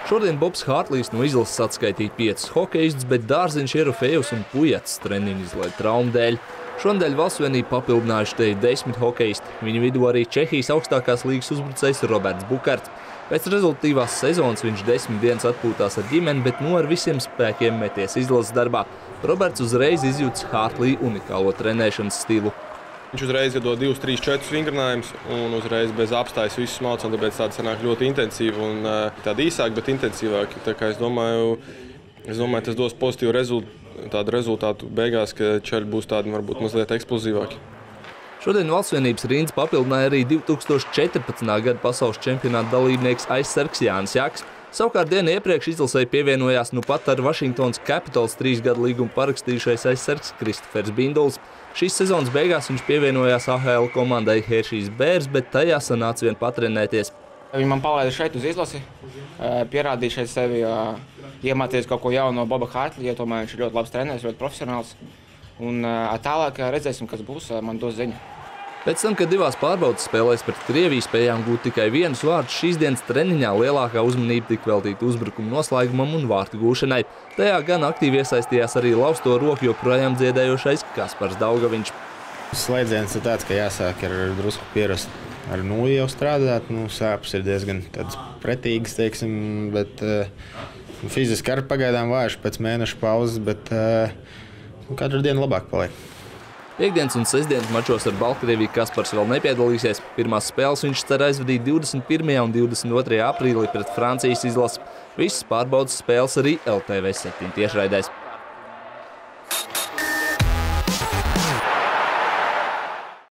Šodien Bobs Hārtlijs no izlases atskaitīja 5 hokejistus, bet Dārziņš, Ierofejevs un Pujats treniņu izlaida traumu dēļ. Šonadēļ Valstsvienību papildinājuši te 10 hokejisti. Viņu vidū arī Čehijas augstākās līgas uzbrucējs Roberts Bukarts. Pēc rezultatīvās sezonas viņš 10 dienas atpūtās ar ģimeni, bet ar visiem spēkiem meties izlases darbā. Roberts uzreiz izjūtas Hārtlija unikālo trenēšanas stilu. Viņš uzreiz iedod 2, 3, 4 vingrinājumus un uzreiz bez apstājas visus mācām, tāpēc tāda sanāk ļoti intensīva un tāda īsāka, bet intensīvāka. Tā kā es domāju, tas dos pozitīvu rezultātu beigās, ka čeļi būs tādi varbūt mazliet eksplozīvāki. Šodien Valstsvienības rindas papildināja arī 2014. gada pasaules čempionāta dalībnieks aizsargs Jānis Jaks. Savukārt dienu iepriekš izlasē pievienojās pat ar Washingtonas Capitals 3 gadu līgumu parakstījušais aizsargs Kristofers Binduls. Šīs sezonas beigās viņš pievienojās AHL komandai Hershey's Bears, bet tajā sanāca vien patrenēties. Viņi man palaida šeit uz izlasi, pierādīja šeit sevi, iemācījās kaut ko jaunu no Boba Hārtlija, jo tomēr viņš ir ļoti labs treneris, ļoti profesionāls. Un tālāk redzēsim, kas būs, man dos ziņu. Pēc tam, kad 2 pārbaudas spēlēs pret Krieviju spējām gūt tikai 1 vārdu, šīs dienas treniņā lielākā uzmanība tika veltīta uzbrukuma noslēgumam un vārtu gūšanai. Tajā gan aktīvi iesaistījās arī lausto roku joprojām dziedējošais Kaspars Daugaviņš. Slēdziens ir tāds, ka jāsāk ar drusku pierast ar nulli jau strādāt. Sāpes ir diezgan tādas pretīgas, teiksim, bet fiziski ar pagaidām vājš pēc mēneša pauzes, bet katru dienu labāk paliek. Piektdienas un sestdienas mačos ar Baltkrieviju Kaspars vēl nepiedalīsies. Pirmās spēles viņš cer aizvadīt 21. un 22. aprīlī pret Francijas izlasi. Visas pārbaudas spēles arī LTV 7 tiešraidēs.